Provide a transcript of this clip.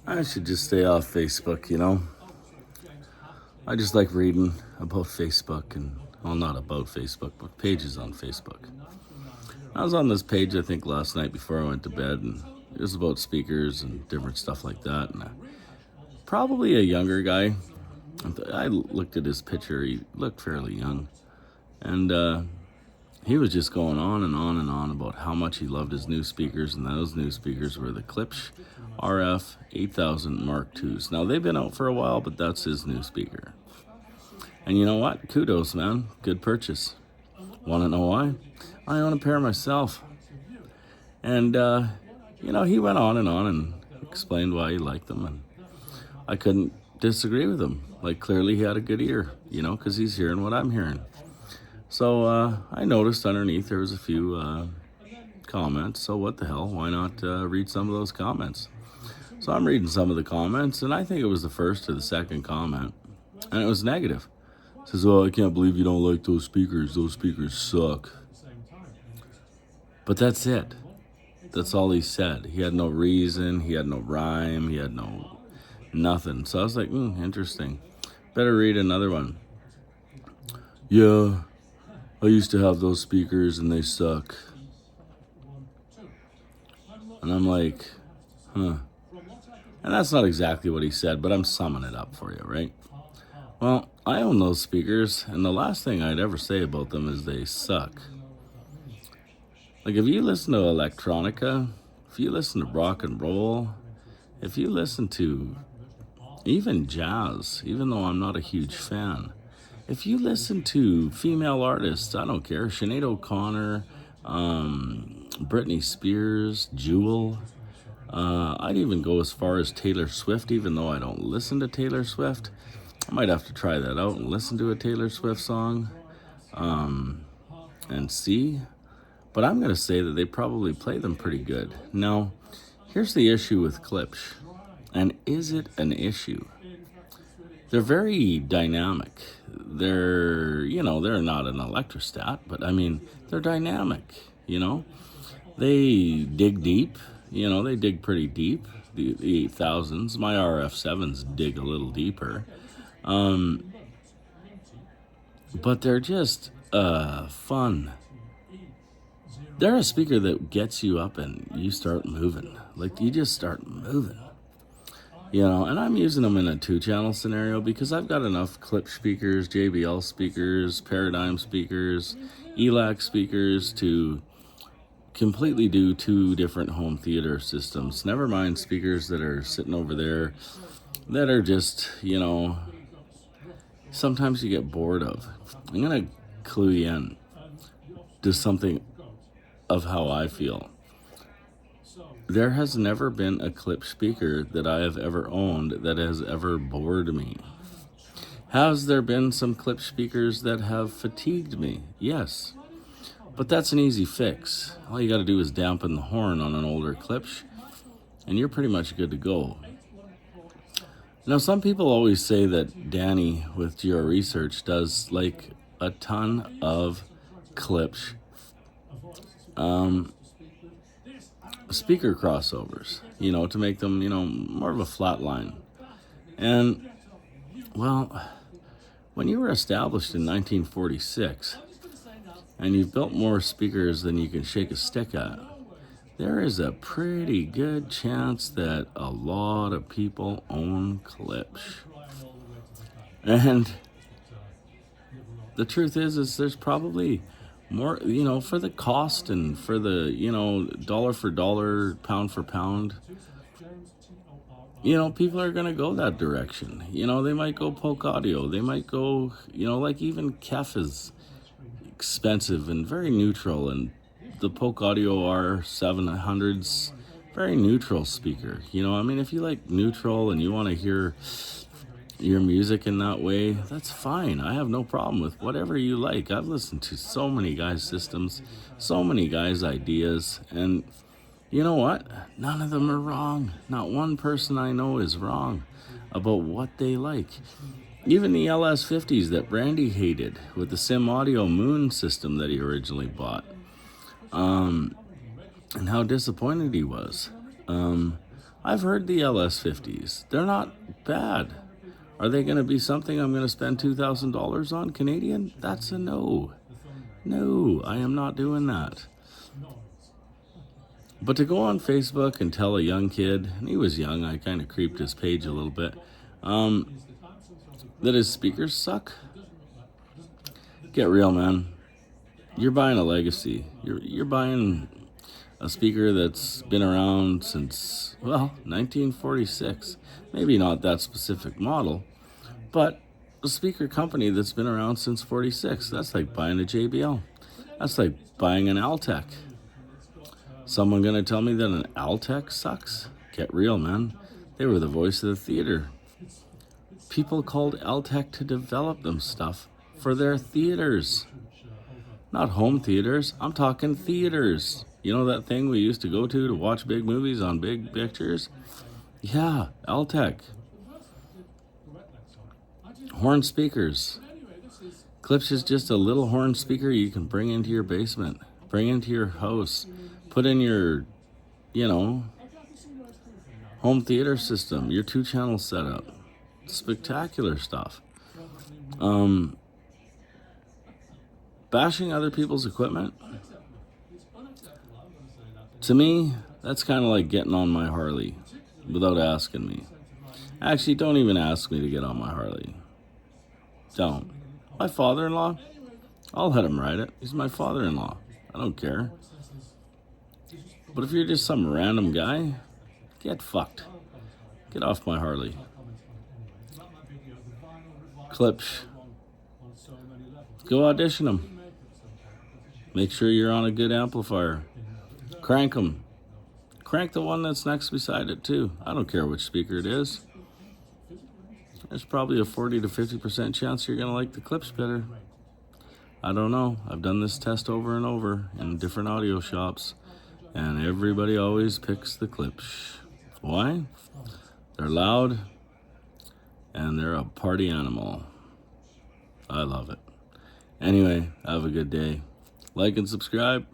I should just stay off Facebook, you know? I just like reading about Facebook and, well, not about Facebook, but pages on Facebook. I was on this page, I think, last night before I went to bed, and it was about speakers and different stuff like that. And probably a younger guy. I looked at his picture, he looked fairly young. And he was just going on and on and on about how much he loved his new speakers, and those new speakers were the Klipsch RF 8000 Mark IIs. Now, they've been out for a while, but that's his new speaker. And you know what? Kudos, man. Good purchase. Want to know why? I own a pair myself. And, he went on and explained why he liked them, and I couldn't disagree with him. Like, clearly he had a good ear, because he's hearing what I'm hearing. So I noticed underneath there was a few comments. So what the hell? Why not read some of those comments? So I'm reading some of the comments, and I think it was the first or the second comment, and it was negative. It says, "Oh, I can't believe you don't like those speakers. Those speakers suck." But that's it. That's all he said. He had no reason. He had no rhyme. He had no nothing. So I was like, interesting. Better read another one. "Yeah, I used to have those speakers and they suck." And I'm like, huh. And that's not exactly what he said, but I'm summing it up for you, right? Well, I own those speakers, and the last thing I'd ever say about them is they suck. Like, if you listen to electronica, if you listen to rock and roll, if you listen to even jazz, even though I'm not a huge fan, if you listen to female artists, I don't care, Sinead O'Connor, Britney Spears, Jewel, I'd even go as far as Taylor Swift, even though I don't listen to Taylor Swift. I might have to try that out and listen to a Taylor Swift song and see. But I'm going to say that they probably play them pretty good. Now, here's the issue with Klipsch. And is it an issue? They're very dynamic. They're not an electrostat, but I mean, they're dynamic, They dig deep, they dig pretty deep. The 8000s, my RF7s dig a little deeper. But they're just fun. They're a speaker that gets you up and you start moving. Like, you just start moving. And I'm using them in a 2-channel scenario because I've got enough Klipsch speakers, JBL speakers, Paradigm speakers, ELAC speakers to completely do 2 different home theater systems. Never mind speakers that are sitting over there that are just, sometimes you get bored of. I'm going to clue you in to something of how I feel. There has never been a Klipsch speaker that I have ever owned that has ever bored me. Has there been some Klipsch speakers that have fatigued me? Yes. But that's an easy fix. All you got to do is dampen the horn on an older Klipsch, and you're pretty much good to go. Now, some people always say that Danny with GR Research does like a ton of Klipsch speaker crossovers, to make them, more of a flat line. And, well, when you were established in 1946 and you've built more speakers than you can shake a stick at, there is a pretty good chance that a lot of people own Klipsch. And the truth is there's probably more, for the cost and for the, dollar for dollar, pound for pound, people are going to go that direction. They might go Polk Audio. They might go, like even Kef is expensive and very neutral. And the Polk Audio R700's very neutral speaker. If you like neutral and you want to hear your music in that way, that's fine. I have no problem with whatever you like. I've listened to so many guys' systems, so many guys' ideas, and you know what? None of them are wrong. Not one person I know is wrong about what they like. Even the LS50s that Brandy hated with the Sim Audio Moon system that he originally bought, and how disappointed he was. I've heard the LS50s. They're not bad. Are they going to be something I'm going to spend $2,000 on Canadian? That's a no. No, I am not doing that. But to go on Facebook and tell a young kid, and he was young, I kind of creeped his page a little bit, that his speakers suck? Get real, man. You're buying a legacy. You're buying a speaker that's been around since, well, 1946. Maybe not that specific model, but a speaker company that's been around since 46. That's like buying a JBL. That's like buying an Altec. Someone gonna tell me that an Altec sucks? Get real, man. They were the voice of the theater. People called Altec to develop them stuff for their theaters. Not home theaters, I'm talking theaters. You know that thing we used to go to watch big movies on big pictures? Yeah, Altec. Horn speakers. Klipsch is just a little horn speaker you can bring into your basement, bring into your house, put in your, home theater system, your 2-channel setup. Spectacular stuff. Bashing other people's equipment, to me, that's kind of like getting on my Harley without asking me. Actually, don't even ask me to get on my Harley. Don't. My father-in-law, I'll let him ride it. He's my father-in-law. I don't care. But if you're just some random guy, get fucked. Get off my Harley. Klipsch. Go audition them. Make sure you're on a good amplifier. Crank them. Crank the one that's next beside it too. I don't care which speaker it is. There's probably a 40 to 50% chance you're going to like the Klipsch better. I don't know. I've done this test over and over in different audio shops, and everybody always picks the Klipsch. Why? They're loud, and they're a party animal. I love it. Anyway, have a good day. Like and subscribe.